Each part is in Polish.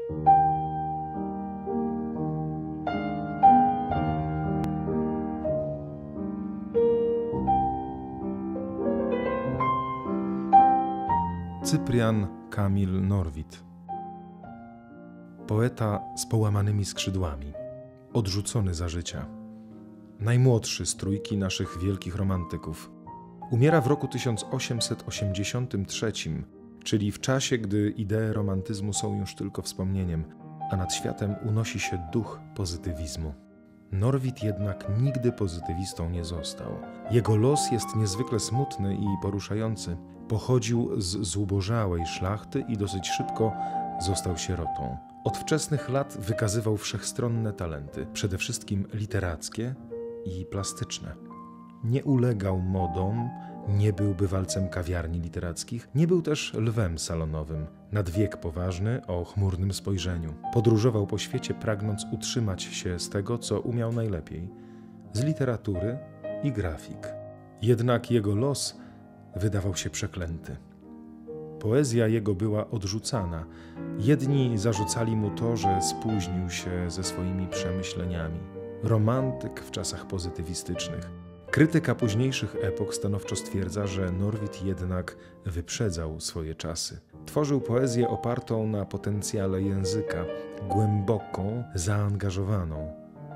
Cyprian Kamil Norwid. Poeta z połamanymi skrzydłami, odrzucony za życia. Najmłodszy z trójki naszych wielkich romantyków. Umiera w roku 1883, czyli w czasie, gdy idee romantyzmu są już tylko wspomnieniem, a nad światem unosi się duch pozytywizmu. Norwid jednak nigdy pozytywistą nie został. Jego los jest niezwykle smutny i poruszający. Pochodził z zubożałej szlachty i dosyć szybko został sierotą. Od wczesnych lat wykazywał wszechstronne talenty, przede wszystkim literackie i plastyczne. Nie ulegał modom, nie był bywalcem kawiarni literackich, nie był też lwem salonowym, nad wiek poważny, o chmurnym spojrzeniu. Podróżował po świecie, pragnąc utrzymać się z tego, co umiał najlepiej, z literatury i grafik. Jednak jego los wydawał się przeklęty. Poezja jego była odrzucana. Jedni zarzucali mu to, że spóźnił się ze swoimi przemyśleniami. Romantyk w czasach pozytywistycznych. Krytyka późniejszych epok stanowczo stwierdza, że Norwid jednak wyprzedzał swoje czasy. Tworzył poezję opartą na potencjale języka, głęboką, zaangażowaną.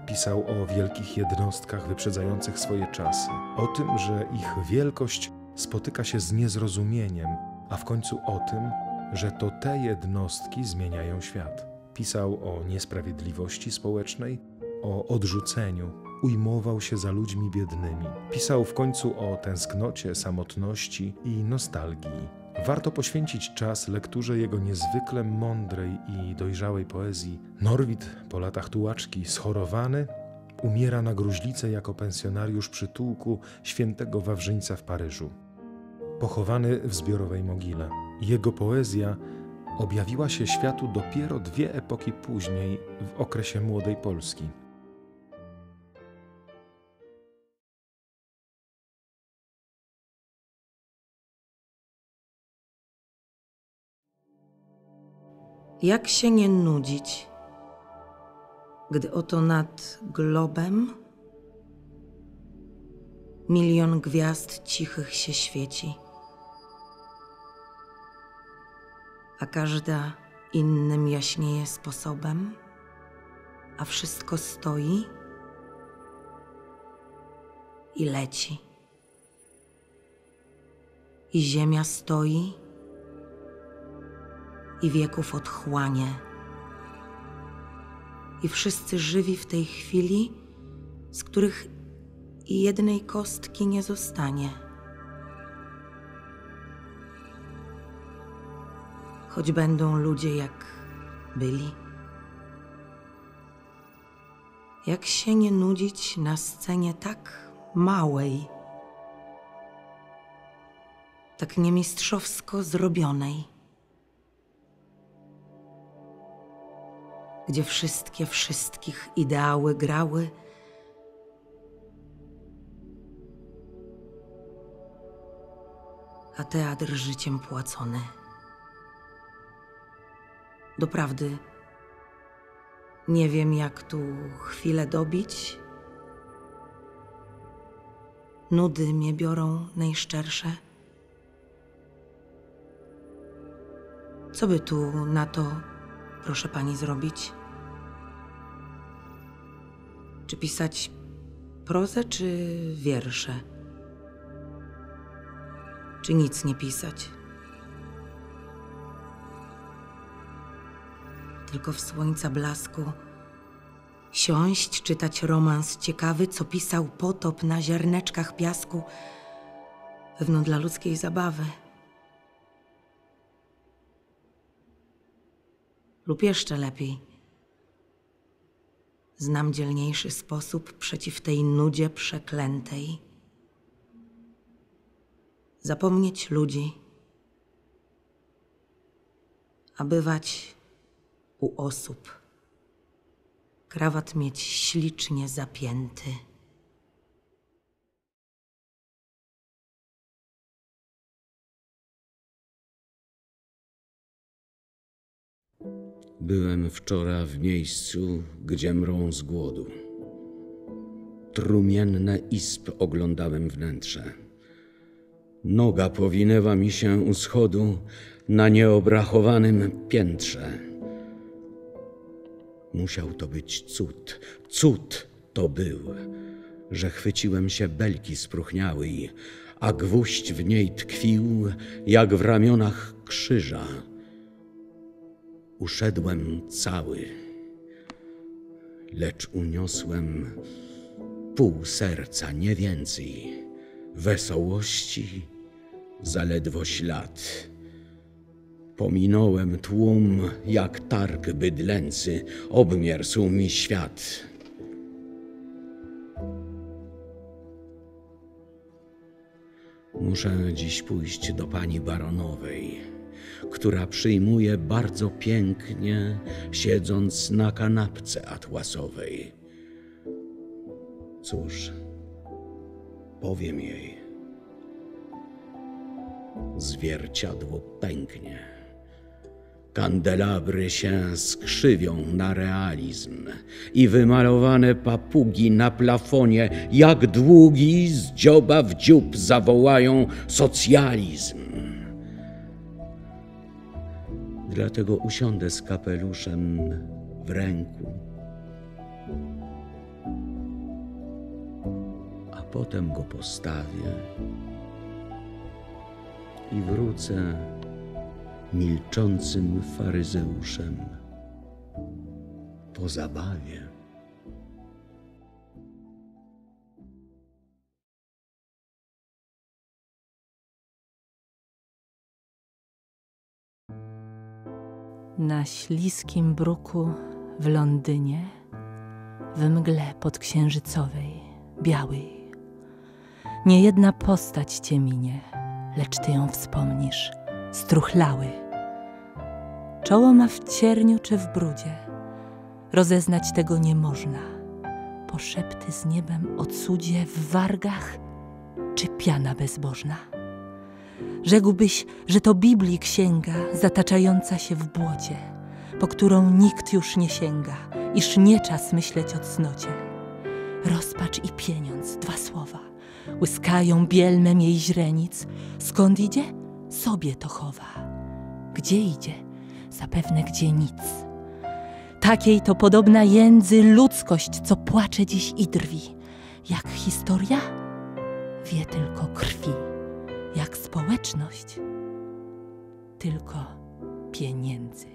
Pisał o wielkich jednostkach wyprzedzających swoje czasy, o tym, że ich wielkość spotyka się z niezrozumieniem, a w końcu o tym, że to te jednostki zmieniają świat. Pisał o niesprawiedliwości społecznej, o odrzuceniu, ujmował się za ludźmi biednymi. Pisał w końcu o tęsknocie, samotności i nostalgii. Warto poświęcić czas lekturze jego niezwykle mądrej i dojrzałej poezji. Norwid, po latach tułaczki, schorowany, umiera na gruźlicę jako pensjonariusz przytułku świętego Wawrzyńca w Paryżu. Pochowany w zbiorowej mogile. Jego poezja objawiła się światu dopiero 2 epoki później, w okresie Młodej Polski. Jak się nie nudzić, gdy oto nad globem milion gwiazd cichych się świeci, a każda innym jaśnieje sposobem, a wszystko stoi i leci. I ziemia stoi i wieków otchłanie. I wszyscy żywi w tej chwili, z których i jednej kostki nie zostanie. Choć będą ludzie jak byli. Jak się nie nudzić na scenie tak małej, tak niemistrzowsko zrobionej, gdzie wszystkie wszystkich ideały grały, a teatr życiem płacony. Doprawdy nie wiem, jak tu chwilę dobić. Nudy mnie biorą najszczersze. Co by tu na to, proszę pani, zrobić? Czy pisać prozę, czy wiersze? Czy nic nie pisać? Tylko w słońca blasku siąść, czytać romans ciekawy, co pisał potop na ziarneczkach piasku, pewno dla ludzkiej zabawy. Lub jeszcze lepiej, znam dzielniejszy sposób przeciw tej nudzie przeklętej. Zapomnieć ludzi, a bywać u osób. Krawat mieć ślicznie zapięty. Byłem wczoraj w miejscu, gdzie mrą z głodu. Trumienne izb oglądałem wnętrze. Noga powinęła mi się u schodu na nieobrachowanym piętrze. Musiał to być cud, cud to był, że chwyciłem się belki spróchniałej, a gwóźdź w niej tkwił, jak w ramionach krzyża. Uszedłem cały, lecz uniosłem pół serca, nie więcej, wesołości zaledwo ślad. Pominąłem tłum jak targ bydlęcy, obmierzł mi świat. Muszę dziś pójść do pani baronowej, która przyjmuje bardzo pięknie, siedząc na kanapce atłasowej. Cóż, powiem jej. Zwierciadło pęknie. Kandelabry się skrzywią na realizm i wymalowane papugi na plafonie jak długi z dzioba w dziób zawołają socjalizm. Dlatego usiądę z kapeluszem w ręku, a potem go postawię i wrócę milczącym faryzeuszem po zabawie. Na śliskim bruku w Londynie, w mgle podksiężycowej, białej, niejedna postać cię minie, lecz ty ją wspomnisz, struchlały. Czoło ma w cierniu czy w brudzie, rozeznać tego nie można. Poszepty z niebem o cudzie w wargach, czy piana bezbożna. Rzekłbyś, że to Biblii księga zataczająca się w błocie, po którą nikt już nie sięga, iż nie czas myśleć o cnocie. Rozpacz i pieniądz, dwa słowa, łyskają bielmem jej źrenic. Skąd idzie? Sobie to chowa. Gdzie idzie? Zapewne gdzie nic. Takiej to podobna jędzy ludzkość, co płacze dziś i drwi. Jak historia? Wie tylko krwi. Jak społeczność? Tylko pieniędzy.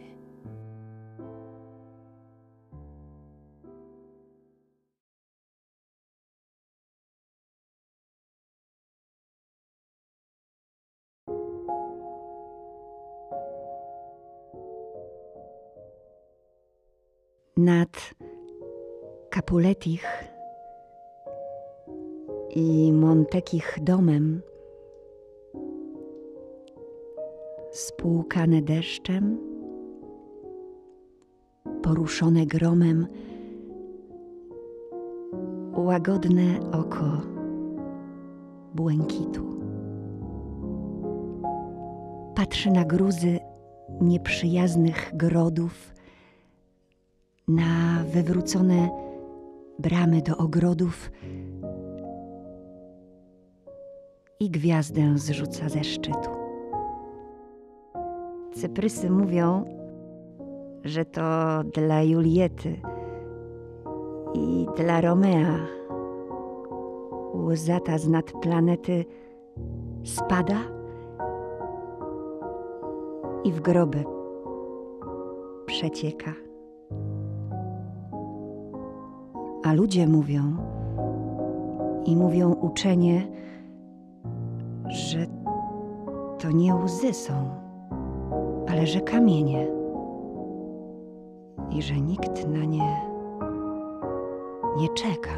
Nad Capuletich i Montekich domem, spłukane deszczem, poruszone gromem, łagodne oko błękitu patrzy na gruzy nieprzyjaznych grodów, na wywrócone bramy do ogrodów i gwiazdę zrzuca ze szczytu. Cyprysy mówią, że to dla Juliety i dla Romea łza ta z nad planety spada i w groby przecieka. A ludzie mówią i mówią uczenie, że to nie łzy są, ale że kamienie i że nikt na nie nie czeka.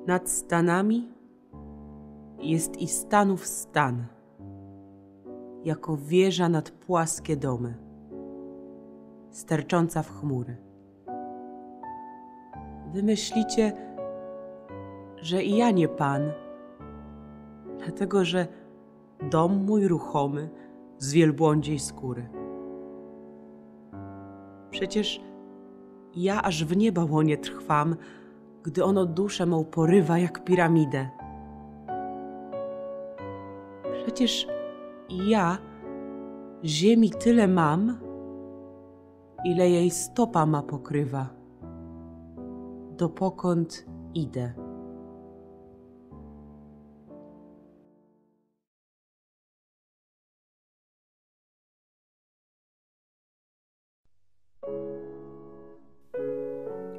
Nad stanami jest i stanów stan, jako wieża nad płaskie domy, stercząca w chmury. Wy myślicie, że i ja nie Pan, dlatego że dom mój ruchomy z wielbłądziej skóry. Przecież ja aż w nieba łonie trwam, gdy ono duszę mą porywa jak piramidę. Przecież ja ziemi tyle mam, ile jej stopa ma pokrywa, dopokąd idę.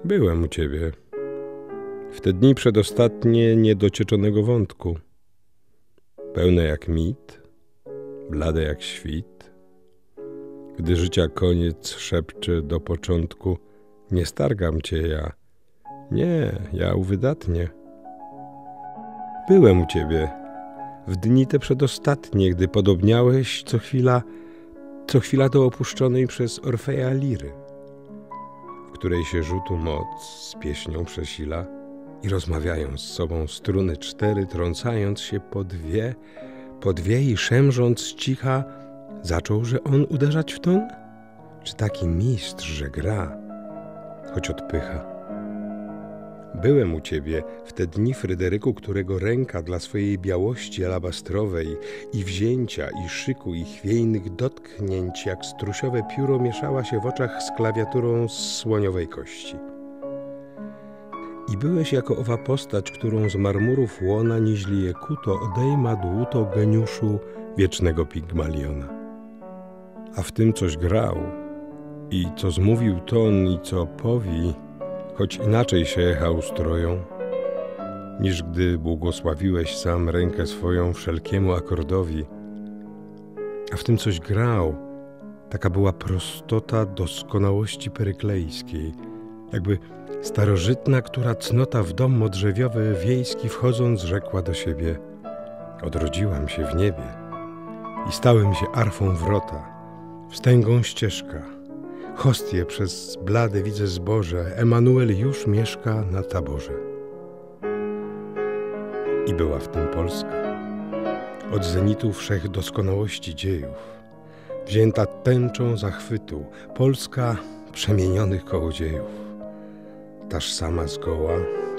Byłem u ciebie w te dni przedostatnie niedocieczonego wątku, pełne jak mit, blade jak świt, gdy życia koniec szepcze do początku: nie stargam cię ja, nie, ja uwydatnie. Byłem u ciebie w dni te przedostatnie, gdy podobniałeś co chwila do opuszczonej przez Orfeja liry, w której się rzutu moc z pieśnią przesila i rozmawiają z sobą struny cztery, trącając się po dwie i szemrząc z cicha, zacząłże on uderzać w ton? Czy taki mistrz, że gra, choć odpycha? Byłem u ciebie w te dni, Fryderyku, którego ręka dla swojej białości alabastrowej i wzięcia, i szyku, i chwiejnych dotknięć, jak strusiowe pióro, mieszała się w oczach z klawiaturą z słoniowej kości. I byłeś jako owa postać, którą z marmurów łona niźli je kuto odejma dłuto geniuszu wiecznego Pigmaliona. A w tym coś grał i co zmówił ton i co powi, choć inaczej się echa ustroją, niż gdy błogosławiłeś sam rękę swoją wszelkiemu akordowi. A w tym coś grał, taka była prostota doskonałości peryklejskiej, jakby starożytna, która cnota w dom modrzewiowy wiejski wchodząc rzekła do siebie: odrodziłam się w niebie i stałem się arfą wrota, wstęgą ścieżka, hostie przez blade widzę zboże, Emanuel już mieszka na taborze. I była w tym Polska, od zenitu wszech doskonałości dziejów, wzięta tęczą zachwytu, Polska przemienionych kołodziejów. Taż sama zgoła,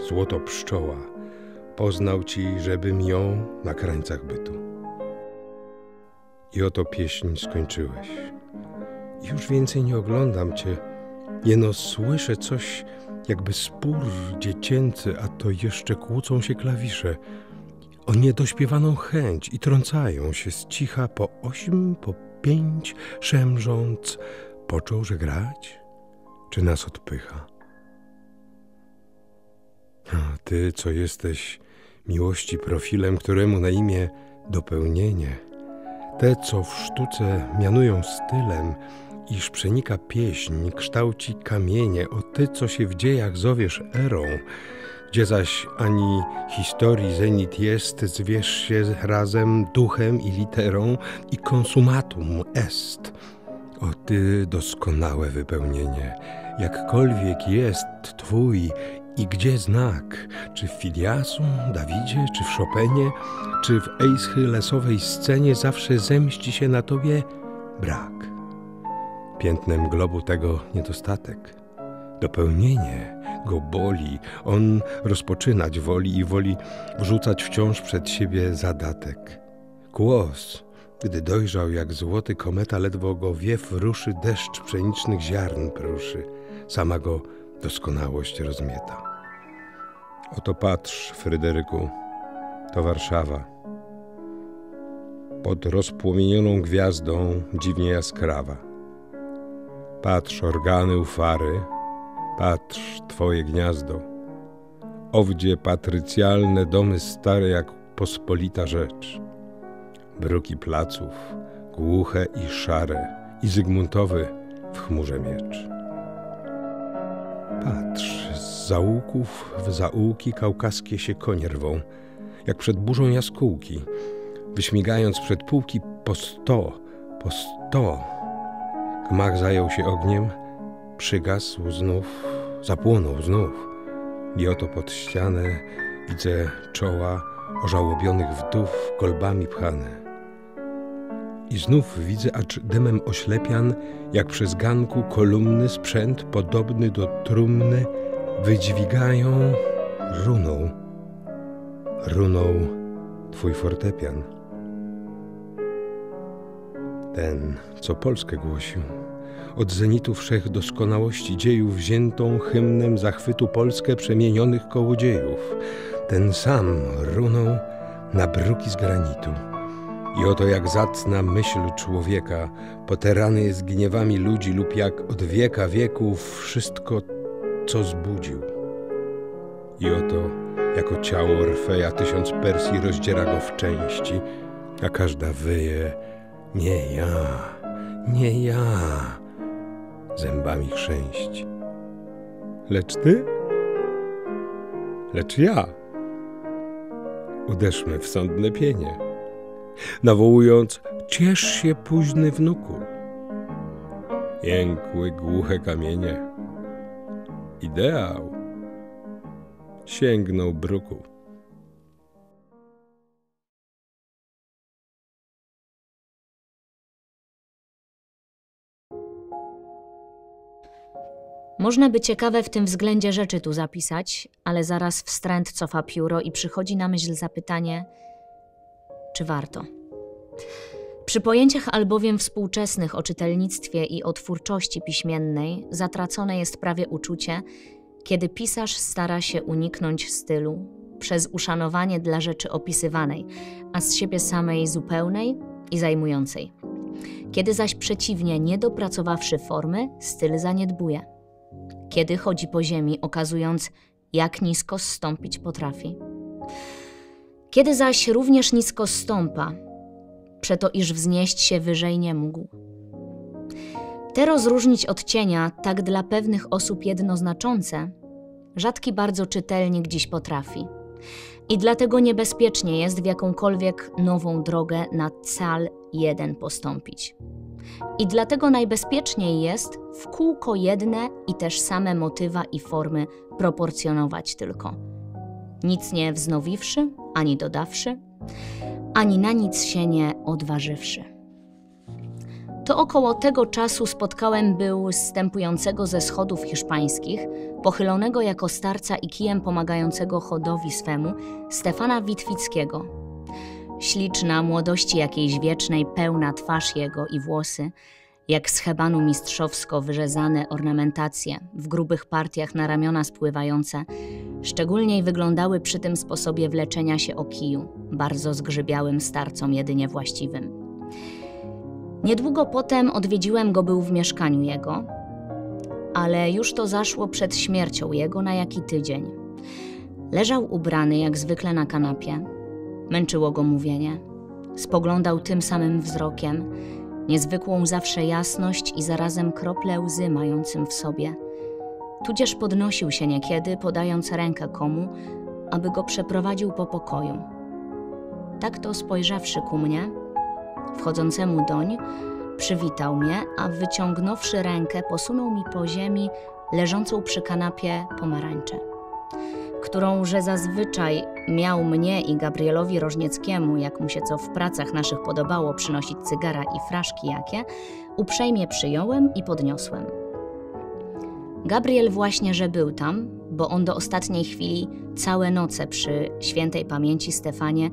złoto pszczoła, poznał ci, żebym ją na krańcach bytu. I oto pieśń skończyłeś. Już więcej nie oglądam cię, jeno słyszę coś, jakby spór dziecięcy, a to jeszcze kłócą się klawisze o niedośpiewaną chęć i trącają się z cicha po 8, po 5, szemrząc, począł, że grać, czy nas odpycha? A ty, co jesteś miłości profilem, któremu na imię dopełnienie, te, co w sztuce mianują stylem, iż przenika pieśń, kształci kamienie, o ty, co się w dziejach zowiesz erą, gdzie zaś ani historii zenit jest, zwierz się razem duchem i literą i konsumatum est. O ty, doskonałe wypełnienie, jakkolwiek jest twój i gdzie znak, czy w Fidiasu, Dawidzie, czy w Chopinie, czy w Eschylesowej scenie, zawsze zemści się na tobie brak. Piętnem globu tego niedostatek. Dopełnienie go boli, on rozpoczynać woli i woli wrzucać wciąż przed siebie zadatek. Głos, gdy dojrzał jak złoty kometa, ledwo go wiew ruszy, deszcz pszenicznych ziarn pruszy, sama go doskonałość rozmieta. Oto patrz, Fryderyku, to Warszawa. Pod rozpłomienioną gwiazdą dziwnie jaskrawa. Patrz, organy u fary, patrz, twoje gniazdo. Owdzie patrycjalne domy stare jak pospolita rzecz. Bruki placów, głuche i szare, i Zygmuntowy w chmurze miecz. Patrz, z zaułków w zaułki kaukaskie się konie rwą, jak przed burzą jaskółki, wyśmigając przed półki po 100. Gmach zajął się ogniem, przygasł znów, zapłonął znów. I oto pod ścianę widzę czoła ożałobionych wdów kolbami pchane. I znów widzę, acz dymem oślepian, jak przez ganku kolumny sprzęt podobny do trumny wydźwigają runą twój fortepian. Ten, co Polskę głosił, od zenitu wszech doskonałości dziejów wziętą hymnem zachwytu Polskę przemienionych kołodziejów. Ten sam runął na bruki z granitu. I oto jak zacna myśl człowieka, poterany jest gniewami ludzi lub jak od wieka wieków wszystko, co zbudził. I oto jako ciało Orfeja 1000 Persji rozdziera go w części, a każda wyje: nie ja, zębami chrzęść. Lecz ty? Lecz ja. Uderzmy w sądne pienie, nawołując: ciesz się, późny wnuku. Jękły głuche kamienie. Ideał sięgnął bruku. Można by ciekawe w tym względzie rzeczy tu zapisać, ale zaraz wstręt cofa pióro i przychodzi na myśl zapytanie, czy warto. Przy pojęciach albowiem współczesnych o czytelnictwie i o twórczości piśmiennej zatracone jest prawie uczucie, kiedy pisarz stara się uniknąć stylu przez uszanowanie dla rzeczy opisywanej, a z siebie samej zupełnej i zajmującej. Kiedy zaś przeciwnie, nie dopracowawszy formy, styl zaniedbuje. Kiedy chodzi po ziemi, okazując, jak nisko zstąpić potrafi. Kiedy zaś również nisko stąpa, przeto iż wznieść się wyżej nie mógł. Te rozróżnić od cienia, tak dla pewnych osób jednoznaczące, rzadki bardzo czytelnik dziś potrafi. I dlatego niebezpiecznie jest w jakąkolwiek nową drogę na cal jeden postąpić. I dlatego najbezpieczniej jest w kółko jedne i też same motywa i formy proporcjonować tylko. Nic nie wznowiwszy, ani dodawszy, ani na nic się nie odważywszy. To około tego czasu spotkałem był zstępującego ze schodów hiszpańskich, pochylonego jako starca i kijem pomagającego chodowi swemu, Stefana Witwickiego. Śliczna, młodości jakiejś wiecznej, pełna twarz jego i włosy, jak z hebanu mistrzowsko wyrzezane ornamentacje, w grubych partiach na ramiona spływające, szczególniej wyglądały przy tym sposobie wleczenia się o kiju, bardzo zgrzybiałym starcom jedynie właściwym. Niedługo potem odwiedziłem go był w mieszkaniu jego, ale już to zaszło przed śmiercią jego na jaki tydzień. Leżał ubrany jak zwykle na kanapie. Męczyło go mówienie. Spoglądał tym samym wzrokiem, niezwykłą zawsze jasność i zarazem krople łzy mającym w sobie. Tudzież podnosił się niekiedy, podając rękę komu, aby go przeprowadził po pokoju. Tak to spojrzawszy ku mnie, wchodzącemu doń, przywitał mnie, a wyciągnąwszy rękę, posunął mi po ziemi leżącą przy kanapie pomarańczę, którą, że zazwyczaj miał mnie i Gabrielowi Rożnieckiemu, jak mu się co w pracach naszych podobało przynosić cygara i fraszki jakie, uprzejmie przyjąłem i podniosłem. Gabriel właśnie, że był tam, bo on do ostatniej chwili całe noce przy świętej pamięci Stefanie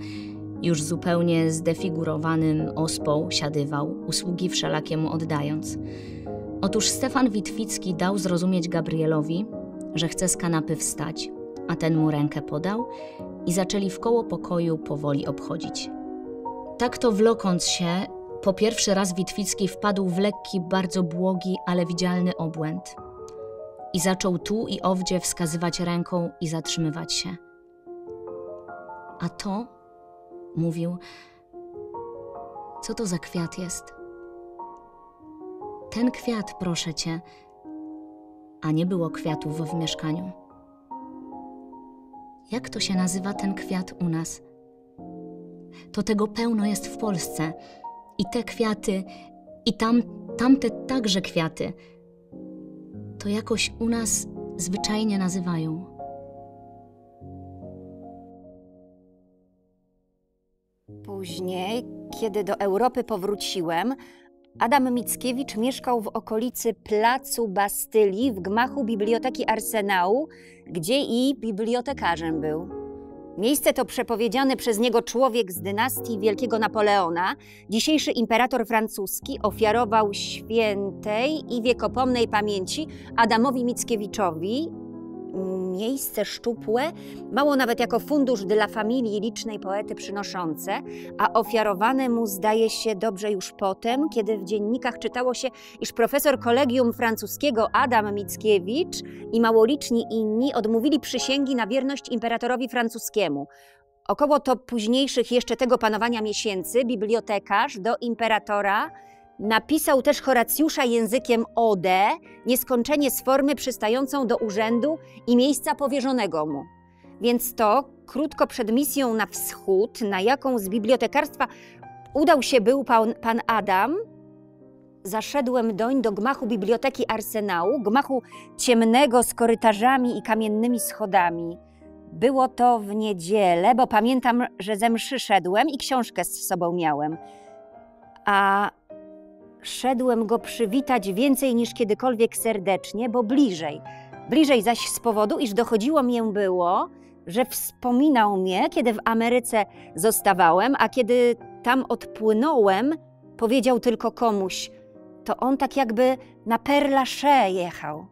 już zupełnie zdefigurowanym ospą siadywał, usługi wszelakie mu oddając. Otóż Stefan Witwicki dał zrozumieć Gabrielowi, że chce z kanapy wstać, a ten mu rękę podał i zaczęli w koło pokoju powoli obchodzić. Tak to wlokąc się, po pierwszy raz Witwicki wpadł w lekki, bardzo błogi, ale widzialny obłęd i zaczął tu i owdzie wskazywać ręką i zatrzymywać się. A to, mówił, co to za kwiat jest? Ten kwiat, proszę cię, a nie było kwiatów w mieszkaniu. Jak to się nazywa ten kwiat u nas? to tego pełno jest w Polsce. I te kwiaty, i tamte także kwiaty, to jakoś u nas zwyczajnie nazywają. Później, kiedy do Europy powróciłem, Adam Mickiewicz mieszkał w okolicy Placu Bastylii w gmachu Biblioteki Arsenału, gdzie i bibliotekarzem był. Miejsce to przepowiedziany przez niego człowiek z dynastii Wielkiego Napoleona, dzisiejszy imperator francuski, ofiarował świętej i wiekopomnej pamięci Adamowi Mickiewiczowi miejsce szczupłe, mało nawet jako fundusz dla familii licznej poety przynoszące, a ofiarowane mu zdaje się dobrze już potem, kiedy w dziennikach czytało się, iż profesor kolegium francuskiego Adam Mickiewicz i małoliczni inni odmówili przysięgi na wierność imperatorowi francuskiemu. Około to późniejszych jeszcze tego panowania miesięcy bibliotekarz do imperatora napisał też Horacjusza językiem odę, nieskończenie z formy przystającą do urzędu i miejsca powierzonego mu. Więc to, krótko przed misją na wschód, na jaką z bibliotekarstwa udał się był pan Adam, zaszedłem doń do gmachu Biblioteki Arsenału, gmachu ciemnego z korytarzami i kamiennymi schodami. Było to w niedzielę, bo pamiętam, że ze mszy szedłem i książkę z sobą miałem. A szedłem go przywitać więcej niż kiedykolwiek serdecznie, bo bliżej. Bliżej zaś z powodu, iż dochodziło mię było, że wspominał mnie, kiedy w Ameryce zostawałem, a kiedy tam odpłynąłem, powiedział tylko komuś, to on tak jakby na Père Lachaise jechał.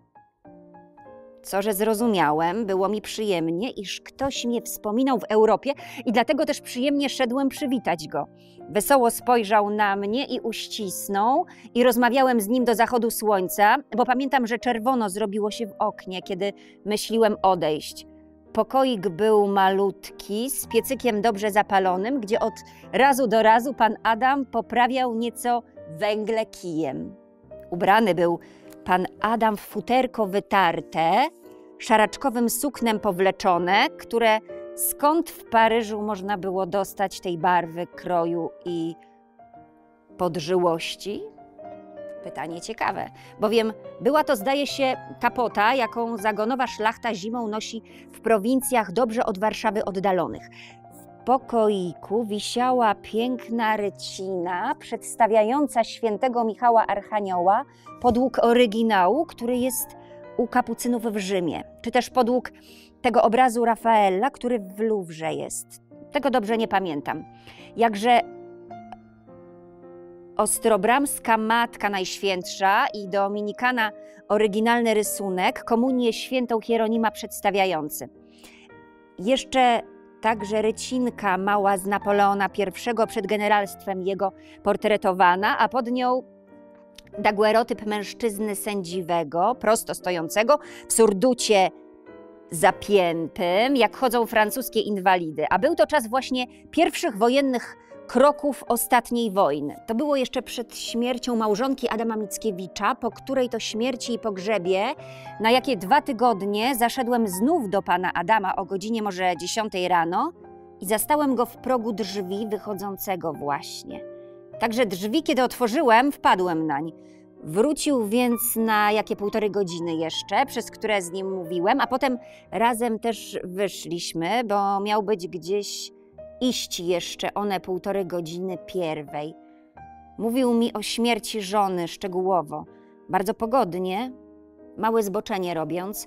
Co, że zrozumiałem, było mi przyjemnie, iż ktoś mnie wspominał w Europie i dlatego też przyjemnie szedłem przywitać go. Wesoło spojrzał na mnie i uścisnął i rozmawiałem z nim do zachodu słońca, bo pamiętam, że czerwono zrobiło się w oknie, kiedy myśliłem odejść. Pokoik był malutki, z piecykiem dobrze zapalonym, gdzie od razu do razu pan Adam poprawiał nieco węgle kijem. Ubrany był pan Adam w futerko wytarte, szaraczkowym suknem powleczone, które skąd w Paryżu można było dostać tej barwy, kroju i podżyłości? Pytanie ciekawe, bowiem była to, zdaje się, kapota, jaką zagonowa szlachta zimą nosi w prowincjach dobrze od Warszawy oddalonych. W pokoiku wisiała piękna rycina przedstawiająca świętego Michała Archanioła, podług oryginału, który jest u kapucynów w Rzymie, czy też podług tego obrazu Rafaela, który w Luwrze jest. Tego dobrze nie pamiętam. Jakże Ostrobramska Matka Najświętsza i Dominikana oryginalny rysunek, komunię świętą Hieronima przedstawiający. Jeszcze także rycinka mała z Napoleona I przed generalstwem jego portretowana, a pod nią daguerotyp mężczyzny sędziwego, prosto stojącego, w surducie zapiętym, jak chodzą francuskie inwalidy. A był to czas właśnie pierwszych wojennych kroków ostatniej wojny. To było jeszcze przed śmiercią małżonki Adama Mickiewicza, po której to śmierci i pogrzebie, na jakie 2 tygodnie zaszedłem znów do pana Adama o godzinie może 10 rano i zastałem go w progu drzwi wychodzącego właśnie. Także drzwi, kiedy otworzyłem, wpadłem nań. Wrócił więc na jakie 1,5 godziny jeszcze, przez które z nim mówiłem, a potem razem też wyszliśmy, bo miał być gdzieś iść jeszcze one 1,5 godziny pierwej. Mówił mi o śmierci żony szczegółowo, bardzo pogodnie, małe zboczenie robiąc,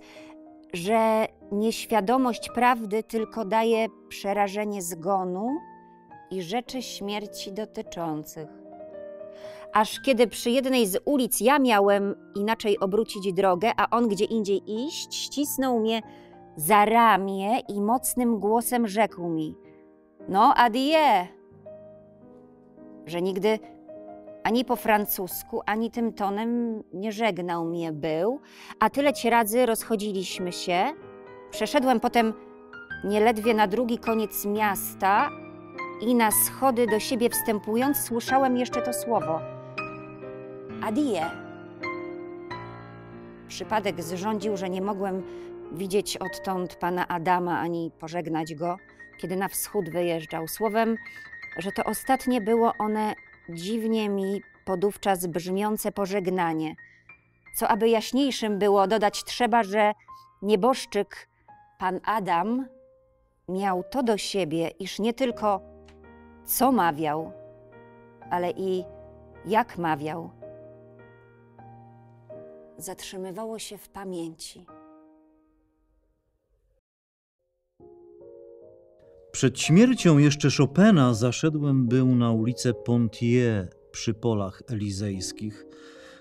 że nieświadomość prawdy tylko daje przerażenie zgonu i rzeczy śmierci dotyczących. Aż kiedy przy jednej z ulic ja miałem inaczej obrócić drogę, a on gdzie indziej iść, ścisnął mnie za ramię i mocnym głosem rzekł mi: no, adieu, że nigdy ani po francusku, ani tym tonem nie żegnał mnie był, a tyleć razy rozchodziliśmy się. Przeszedłem potem nieledwie na drugi koniec miasta i na schody do siebie wstępując słyszałem jeszcze to słowo: adieu. Przypadek zrządził, że nie mogłem widzieć odtąd pana Adama ani pożegnać go, kiedy na wschód wyjeżdżał. Słowem, że to ostatnie było one dziwnie mi podówczas brzmiące pożegnanie. Co aby jaśniejszym było, dodać trzeba, że nieboszczyk, pan Adam, miał to do siebie, iż nie tylko co mawiał, ale i jak mawiał. Zatrzymywało się w pamięci. Przed śmiercią jeszcze Chopina zaszedłem był na ulicę Pontier przy polach elizejskich,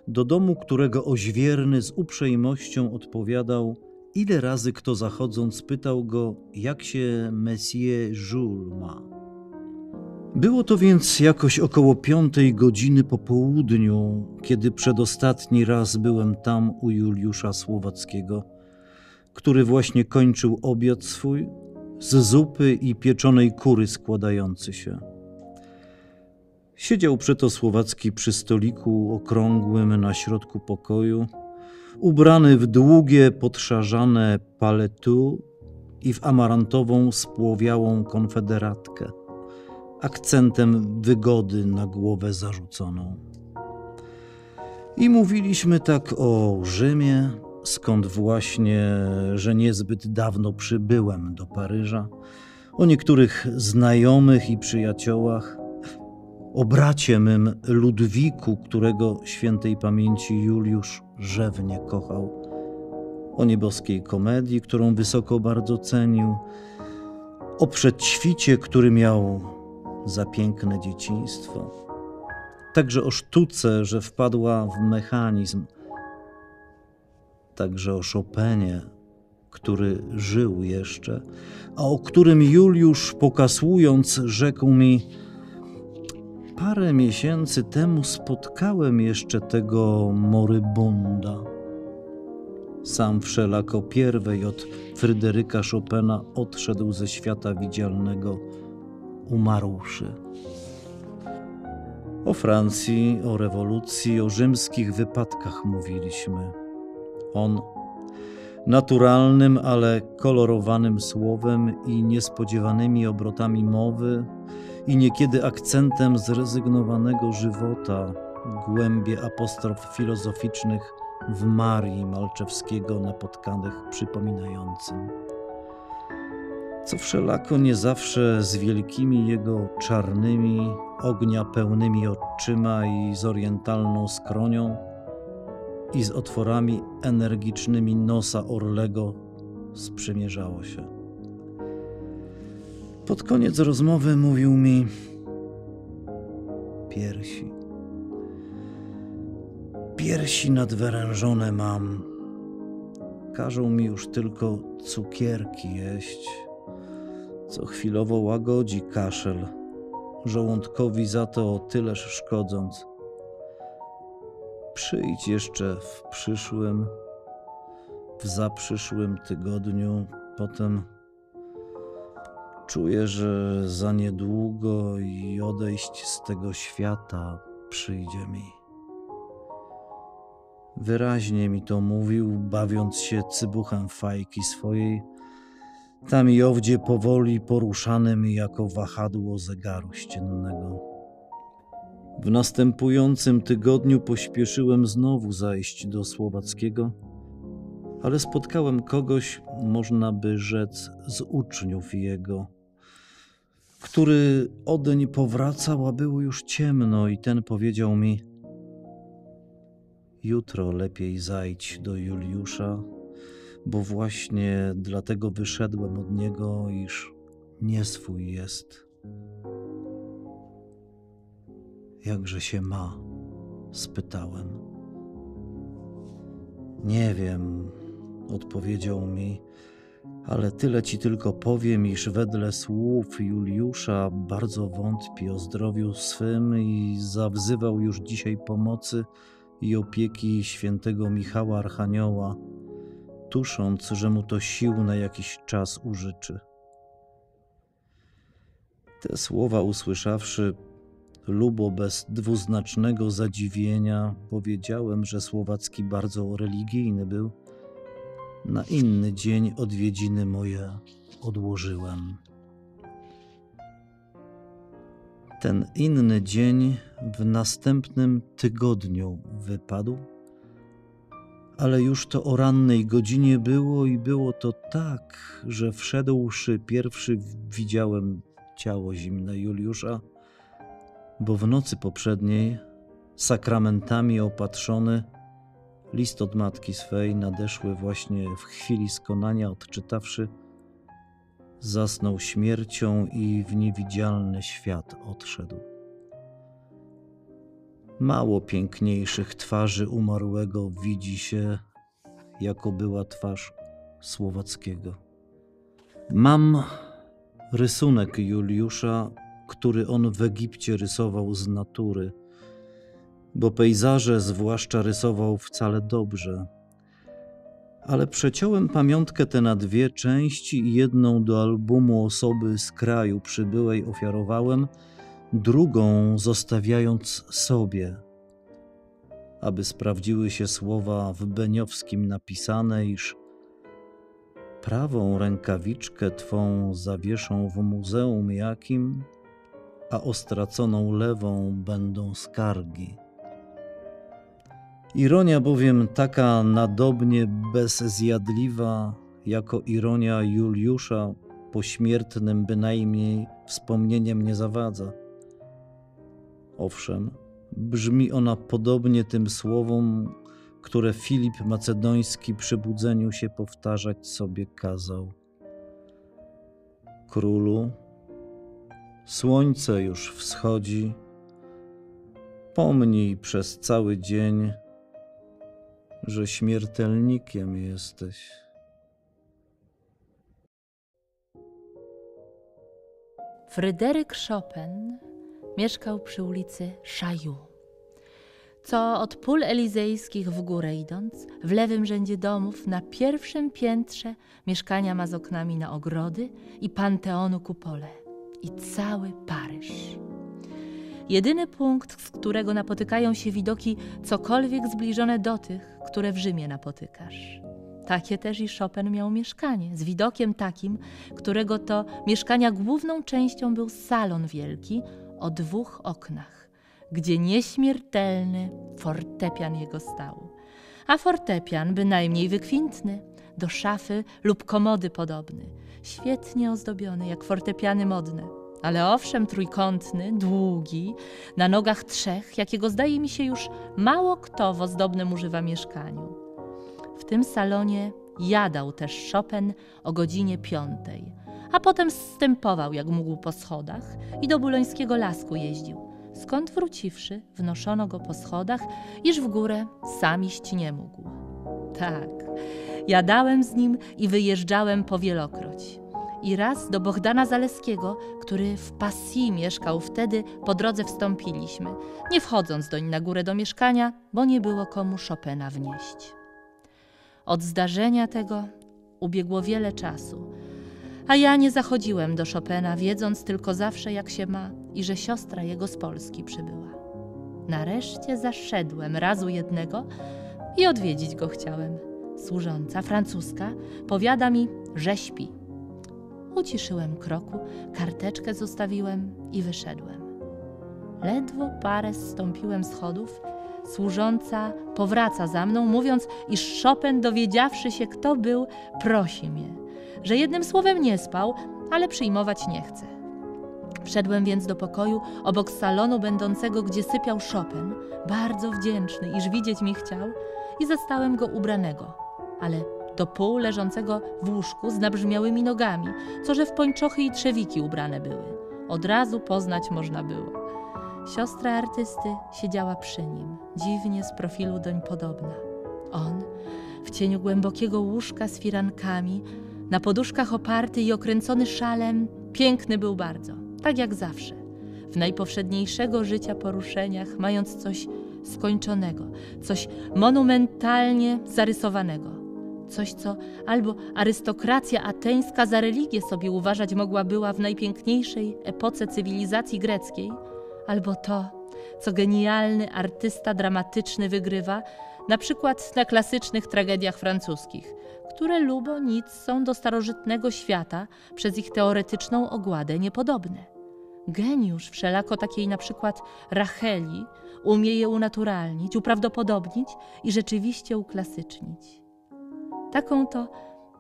do domu, którego oźwierny z uprzejmością odpowiadał, ile razy kto zachodząc pytał go, jak się Monsieur Jules ma. Było to więc jakoś około 5:00 po południu, kiedy przedostatni raz byłem tam u Juliusza Słowackiego, który właśnie kończył obiad swój, z zupy i pieczonej kury składający się. Siedział przeto Słowacki przy stoliku okrągłym na środku pokoju, ubrany w długie, podszarzane paletu i w amarantową, spłowiałą konfederatkę, akcentem wygody na głowę zarzuconą. I mówiliśmy tak o Rzymie, skąd właśnie, że niezbyt dawno przybyłem do Paryża, o niektórych znajomych i przyjaciołach, o bracie mym Ludwiku, którego świętej pamięci Juliusz rzewnie kochał, o nieboskiej komedii, którą wysoko bardzo cenił, o przedświcie, który miał za piękne dzieciństwo, także o sztuce, że wpadła w mechanizm, także o Chopinie, który żył jeszcze, a o którym Juliusz, pokasując, rzekł mi: parę miesięcy temu spotkałem jeszcze tego morybunda. Sam wszelako pierwej od Fryderyka Chopina odszedł ze świata widzialnego, umarłszy. O Francji, o rewolucji, o rzymskich wypadkach mówiliśmy. On naturalnym, ale kolorowanym słowem i niespodziewanymi obrotami mowy i niekiedy akcentem zrezygnowanego żywota, głębie apostrof filozoficznych w Marii Malczewskiego napotkanych przypominającym. Co wszelako nie zawsze z wielkimi jego czarnymi, ognia pełnymi oczyma i z orientalną skronią i z otworami energicznymi nosa orlego sprzymierzało się. Pod koniec rozmowy mówił mi: piersi nadwyrężone mam. Każą mi już tylko cukierki jeść, co chwilowo łagodzi kaszel, żołądkowi za to o tyleż szkodząc. Przyjdź jeszcze w przyszłym, w zaprzyszłym tygodniu, potem czuję, że za niedługo i odejść z tego świata przyjdzie mi. Wyraźnie mi to mówił, bawiąc się cybuchem fajki swojej, tam i owdzie powoli poruszanym jako wahadło zegaru ściennego. W następującym tygodniu pośpieszyłem znowu zajść do Słowackiego, ale spotkałem kogoś, można by rzec, z uczniów jego, który odeń powracał, a było już ciemno, i ten powiedział mi: jutro lepiej zajdź do Juliusza, bo właśnie dlatego wyszedłem od niego, iż nie swój jest. Jakże się ma? Spytałem. Nie wiem, odpowiedział mi, ale tyle ci tylko powiem, iż wedle słów Juliusza bardzo wątpi o zdrowiu swym i zawzywał już dzisiaj pomocy i opieki świętego Michała Archanioła, tusząc, że mu to sił na jakiś czas użyczy. Te słowa usłyszawszy, lubo bez dwuznacznego zadziwienia, powiedziałem, że Słowacki bardzo religijny był. Na inny dzień odwiedziny moje odłożyłem. Ten inny dzień w następnym tygodniu wypadł, ale już to o rannej godzinie było i było to tak, że wszedłszy pierwszy widziałem ciało zimne Juliusza, bo w nocy poprzedniej, sakramentami opatrzony, list od matki swej nadeszły właśnie w chwili skonania, odczytawszy, zasnął śmiercią i w niewidzialny świat odszedł. Mało piękniejszych twarzy umarłego widzi się, jako była twarz Słowackiego. Mam rysunek Juliusza, który on w Egipcie rysował z natury, bo pejzaże zwłaszcza rysował wcale dobrze. Ale przeciąłem pamiątkę tę na dwie części i jedną do albumu osoby z kraju przybyłej ofiarowałem, drugą zostawiając sobie, aby sprawdziły się słowa w Beniowskim napisane, iż prawą rękawiczkę twą zawieszą w muzeum jakim, a o straconą lewą będą skargi. Ironia bowiem taka nadobnie bezzjadliwa, jako ironia Juliusza pośmiertnym bynajmniej wspomnieniem nie zawadza. Owszem, brzmi ona podobnie tym słowom, które Filip Macedoński przy budzeniu się powtarzać sobie kazał. Królu, słońce już wschodzi, pomnij przez cały dzień, że śmiertelnikiem jesteś. Fryderyk Chopin mieszkał przy ulicy Chaillot, co od pól elizejskich w górę idąc, w lewym rzędzie domów na pierwszym piętrze mieszkania ma z oknami na ogrody i Panteonu kupole i cały Paryż. Jedyny punkt, z którego napotykają się widoki cokolwiek zbliżone do tych, które w Rzymie napotykasz. Takie też i Chopin miał mieszkanie, z widokiem takim, którego to mieszkania główną częścią był salon wielki o 2 oknach, gdzie nieśmiertelny fortepian jego stał. A fortepian bynajmniej wykwintny, do szafy lub komody podobny, świetnie ozdobiony jak fortepiany modne, ale owszem trójkątny, długi, na nogach 3, jakiego zdaje mi się już mało kto w ozdobnym używa mieszkaniu. W tym salonie jadał też Chopin o godzinie 5, a potem zstępował jak mógł po schodach i do Bulońskiego Lasku jeździł, skąd wróciwszy wnoszono go po schodach, iż w górę sam iść nie mógł. Tak, jadałem z nim i wyjeżdżałem powielokroć. I raz do Bohdana Zaleskiego, który w Passy mieszkał wtedy, po drodze wstąpiliśmy, nie wchodząc doń na górę do mieszkania, bo nie było komu Chopina wnieść. Od zdarzenia tego ubiegło wiele czasu, a ja nie zachodziłem do Chopina, wiedząc tylko zawsze jak się ma i że siostra jego z Polski przybyła. Nareszcie zaszedłem razu jednego i odwiedzić go chciałem. Służąca francuska powiada mi, że śpi. Uciszyłem kroku, karteczkę zostawiłem i wyszedłem. Ledwo parę zstąpiłem schodów, służąca powraca za mną, mówiąc, iż Chopin, dowiedziawszy się, kto był, prosi mnie, że jednym słowem nie spał, ale przyjmować nie chce. Wszedłem więc do pokoju obok salonu będącego, gdzie sypiał Chopin, bardzo wdzięczny, iż widzieć mi chciał, i zastałem go ubranego, ale do pół leżącego w łóżku z nabrzmiałymi nogami, co że w pończochy i trzewiki ubrane były. Od razu poznać można było. Siostra artysty siedziała przy nim, dziwnie z profilu doń podobna. On, w cieniu głębokiego łóżka z firankami, na poduszkach oparty i okręcony szalem, piękny był bardzo, tak jak zawsze. W najpowszedniejszego życia poruszeniach, mając coś skończonego, coś monumentalnie zarysowanego. Coś, co albo arystokracja ateńska za religię sobie uważać mogła była w najpiękniejszej epoce cywilizacji greckiej, albo to, co genialny artysta dramatyczny wygrywa, na przykład na klasycznych tragediach francuskich, które lubo nic są do starożytnego świata przez ich teoretyczną ogładę niepodobne. Geniusz wszelako takiej na przykład Racheli umie je unaturalnić, uprawdopodobnić i rzeczywiście uklasycznić. Taką to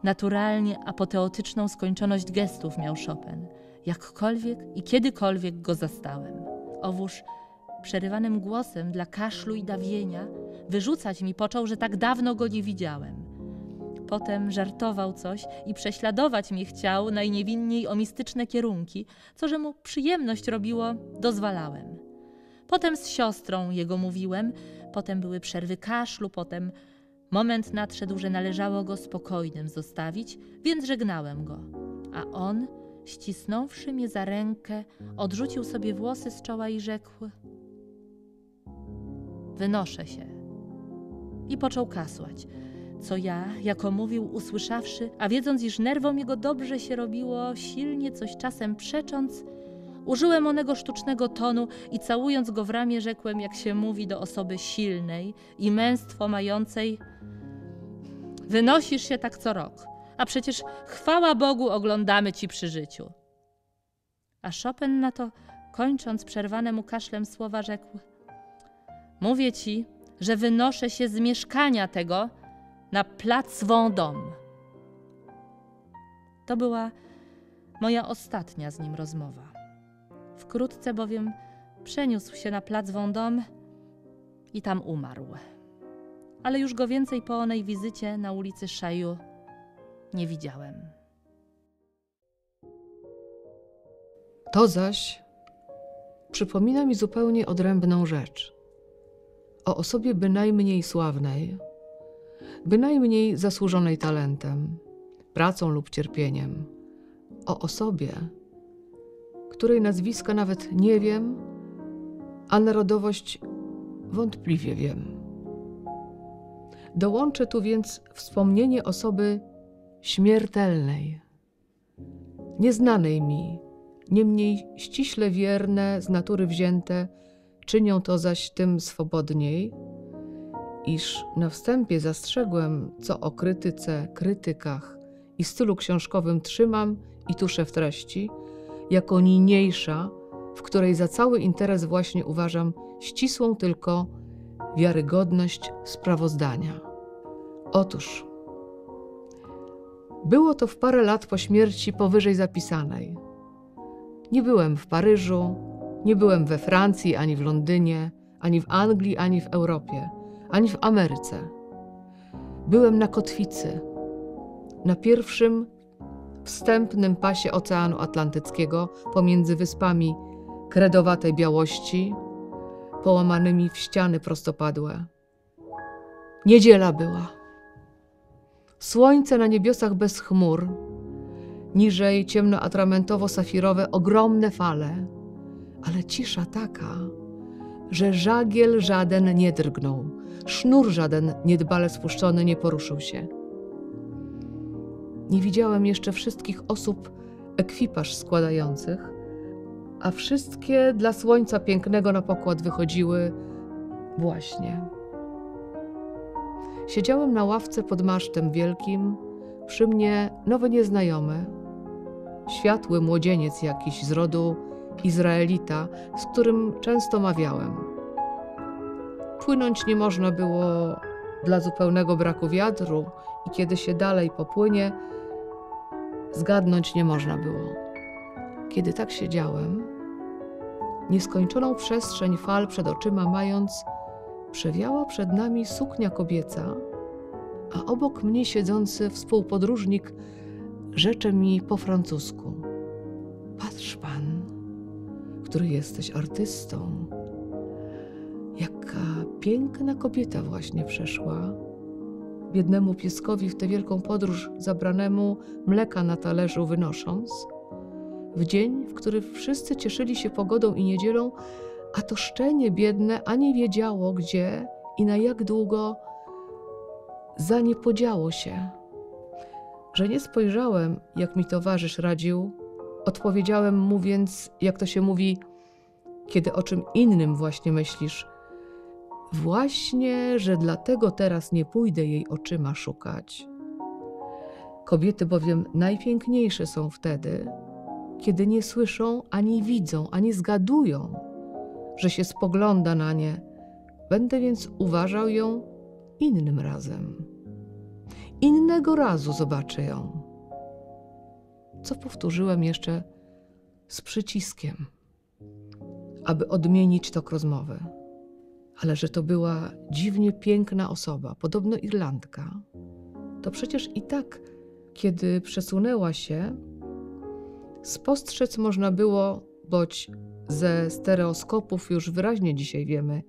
naturalnie apoteotyczną skończoność gestów miał Chopin, jakkolwiek i kiedykolwiek go zastałem. Owóż przerywanym głosem dla kaszlu i dawienia wyrzucać mi począł, że tak dawno go nie widziałem. Potem żartował coś i prześladować mnie chciał najniewinniej o mistyczne kierunki, co że mu przyjemność robiło, dozwalałem. Potem z siostrą jego mówiłem, potem były przerwy kaszlu, potem moment nadszedł, że należało go spokojnym zostawić, więc żegnałem go. A on, ścisnąwszy mnie za rękę, odrzucił sobie włosy z czoła i rzekł: wynoszę się. I począł kasłać, co ja, jako mówił, usłyszawszy, a wiedząc, iż nerwom jego dobrze się robiło, silnie coś czasem przecząc, użyłem onego sztucznego tonu i całując go w ramię rzekłem, jak się mówi do osoby silnej i męstwo mającej: wynosisz się tak co rok, a przecież chwała Bogu oglądamy ci przy życiu. A Chopin na to, kończąc przerwane mu kaszlem słowa, rzekł: mówię ci, że wynoszę się z mieszkania tego na plac Vendôme. To była moja ostatnia z nim rozmowa. Wkrótce bowiem przeniósł się na plac Vendôme i tam umarł. Ale już go więcej po onej wizycie na ulicy Chaillot nie widziałem. To zaś przypomina mi zupełnie odrębną rzecz. O osobie bynajmniej sławnej, bynajmniej zasłużonej talentem, pracą lub cierpieniem. O osobie, której nazwiska nawet nie wiem, a narodowość wątpliwie wiem. Dołączę tu więc wspomnienie osoby śmiertelnej, nieznanej mi, niemniej ściśle wierne, z natury wzięte, czynią to zaś tym swobodniej, iż na wstępie zastrzegłem, co o krytyce, krytykach i stylu książkowym trzymam i tuszę w treści, jako niniejsza, w której za cały interes właśnie uważam ścisłą tylko wiarygodność sprawozdania. Otóż było to w parę lat po śmierci powyżej zapisanej. Nie byłem w Paryżu, nie byłem we Francji, ani w Londynie, ani w Anglii, ani w Europie, ani w Ameryce. Byłem na kotwicy, na pierwszym wstępnym pasie Oceanu Atlantyckiego pomiędzy wyspami kredowatej białości, połamanymi w ściany prostopadłe. Niedziela była. Słońce na niebiosach bez chmur, niżej ciemnoatramentowo-safirowe ogromne fale, ale cisza taka, że żagiel żaden nie drgnął, sznur żaden niedbale spuszczony nie poruszył się. Nie widziałem jeszcze wszystkich osób ekwipaż składających, a wszystkie dla słońca pięknego na pokład wychodziły właśnie. Siedziałem na ławce pod masztem wielkim, przy mnie nowy nieznajomy, światły młodzieniec jakiś z rodu Izraelita, z którym często mawiałem. Płynąć nie można było dla zupełnego braku wiatru i kiedy się dalej popłynie, zgadnąć nie można było. Kiedy tak siedziałem, nieskończoną przestrzeń fal przed oczyma mając, przewiała przed nami suknia kobieca, a obok mnie siedzący współpodróżnik rzecze mi po francusku: patrz pan, który jesteś artystą, jaka piękna kobieta właśnie przeszła. Biednemu pieskowi w tę wielką podróż zabranemu mleka na talerzu wynosząc, w dzień, w który wszyscy cieszyli się pogodą i niedzielą, a to szczenie biedne ani wiedziało, gdzie i na jak długo za nie podziało się. Że nie spojrzałem, jak mi towarzysz radził, odpowiedziałem mu więc, jak to się mówi, kiedy o czym innym właśnie myślisz: właśnie, że dlatego teraz nie pójdę jej oczyma szukać. Kobiety bowiem najpiękniejsze są wtedy, kiedy nie słyszą, ani widzą, ani zgadują, że się spogląda na nie. Będę więc uważał ją innym razem. Innego razu zobaczę ją. Co powtórzyłem jeszcze z przyciskiem, aby odmienić tok rozmowy. Ale że to była dziwnie piękna osoba, podobno Irlandka, to przecież i tak, kiedy przesunęła się, spostrzec można było, boć ze stereoskopów już wyraźnie dzisiaj wiemy,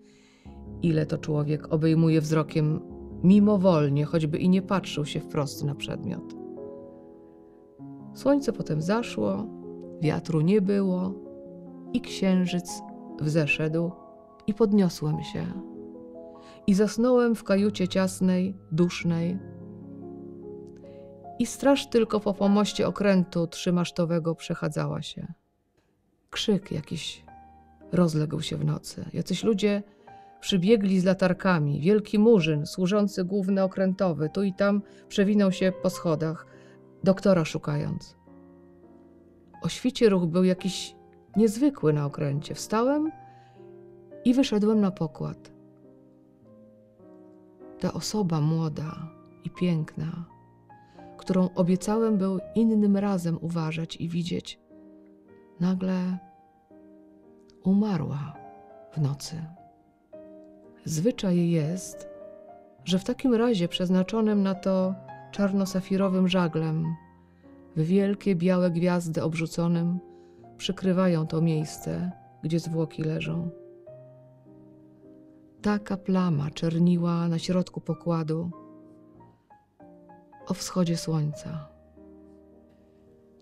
ile to człowiek obejmuje wzrokiem mimowolnie, choćby i nie patrzył się wprost na przedmiot. Słońce potem zaszło, wiatru nie było i księżyc wzeszedł i podniosłem się. I zasnąłem w kajucie ciasnej, dusznej. I straż tylko po pomoście okrętu trzymasztowego przechadzała się. Krzyk jakiś rozległ się w nocy. Jacyś ludzie przybiegli z latarkami. Wielki murzyn, służący główny okrętowy, tu i tam przewinął się po schodach, doktora szukając. O świcie ruch był jakiś niezwykły na okręcie. Wstałem i wyszedłem na pokład. Ta osoba młoda i piękna, którą obiecałem był innym razem uważać i widzieć, nagle umarła w nocy. Zwyczaj jest, że w takim razie przeznaczonym na to czarno-safirowym żaglem w wielkie białe gwiazdy obrzuconym przykrywają to miejsce, gdzie zwłoki leżą. Taka plama czerniła na środku pokładu o wschodzie słońca.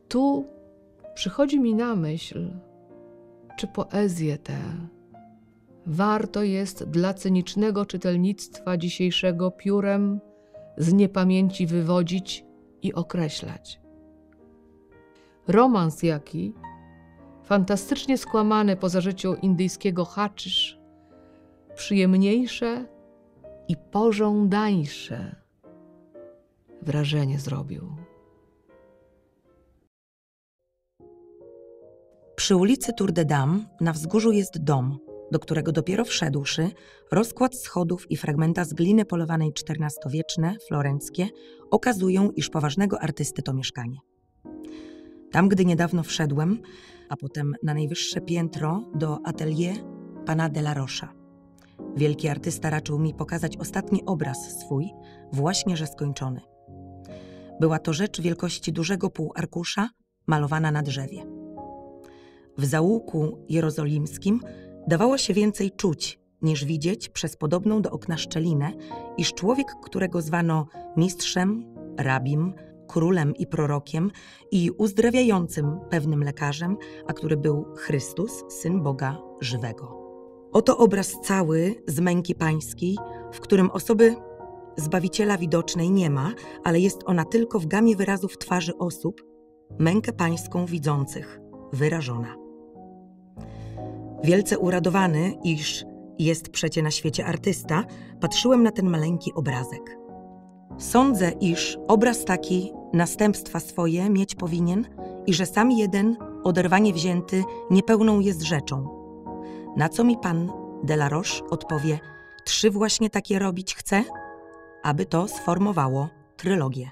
Tu przychodzi mi na myśl, czy poezję tę warto jest dla cynicznego czytelnictwa dzisiejszego piórem z niepamięci wywodzić i określać. Romans jaki, fantastycznie skłamany po zażyciu indyjskiego haczysz, przyjemniejsze i pożądańsze wrażenie zrobił. Przy ulicy Tour de Dame na wzgórzu jest dom, do którego dopiero wszedłszy, rozkład schodów i fragmenta z gliny polowanej XIV-wieczne, florenckie, okazują, iż poważnego artysty to mieszkanie. Tam, gdy niedawno wszedłem, a potem na najwyższe piętro do atelier pana de la Rocha. Wielki artysta raczył mi pokazać ostatni obraz swój, właśnie że skończony. Była to rzecz wielkości dużego półarkusza, malowana na drzewie. W zaułku jerozolimskim dawało się więcej czuć, niż widzieć przez podobną do okna szczelinę, iż człowiek, którego zwano mistrzem, rabim, królem i prorokiem i uzdrawiającym pewnym lekarzem, a który był Chrystus, Syn Boga żywego. Oto obraz cały z męki pańskiej, w którym osoby Zbawiciela widocznej nie ma, ale jest ona tylko w gamie wyrazów twarzy osób, mękę pańską widzących, wyrażona. Wielce uradowany, iż jest przecie na świecie artysta, patrzyłem na ten maleńki obrazek. Sądzę, iż obraz taki następstwa swoje mieć powinien i że sam jeden, oderwanie wzięty, niepełną jest rzeczą. Na co mi pan de la Roche odpowie, 3 właśnie takie robić chcę, aby to sformowało trylogię.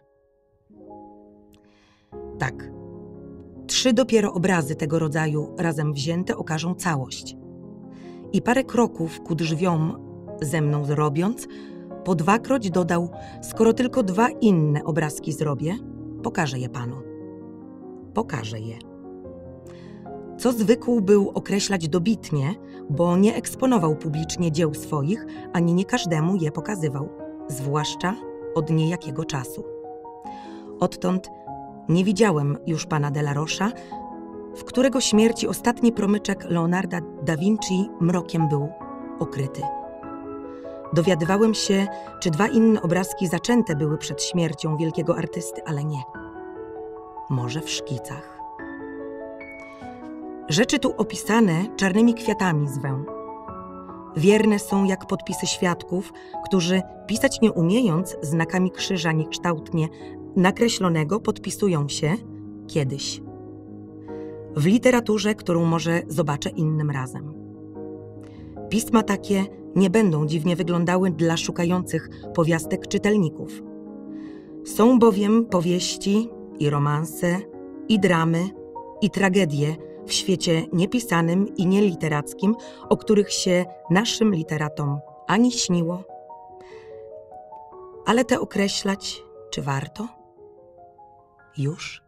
Tak, 3 dopiero obrazy tego rodzaju razem wzięte okażą całość. I parę kroków ku drzwiom ze mną zrobiąc, po 2-kroć dodał, skoro tylko 2 inne obrazki zrobię, pokażę je panu. Pokażę je. Co zwykł był określać dobitnie, bo nie eksponował publicznie dzieł swoich, ani nie każdemu je pokazywał, zwłaszcza od niejakiego czasu. Odtąd nie widziałem już pana de la Rocha, w którego śmierci ostatni promyczek Leonarda da Vinci mrokiem był okryty. Dowiadywałem się, czy 2 inne obrazki zaczęte były przed śmiercią wielkiego artysty, ale nie. Może w szkicach. Rzeczy tu opisane czarnymi kwiatami zwę. Wierne są jak podpisy świadków, którzy, pisać nie umiejąc, znakami krzyża niekształtnie nakreślonego podpisują się kiedyś. w literaturze, którą może zobaczę innym razem. Pisma takie nie będą dziwnie wyglądały dla szukających powiastek czytelników. Są bowiem powieści i romanse, i dramy, i tragedie w świecie niepisanym i nieliterackim, o których się naszym literatom ani śniło. Ale te określać, czy warto? Już?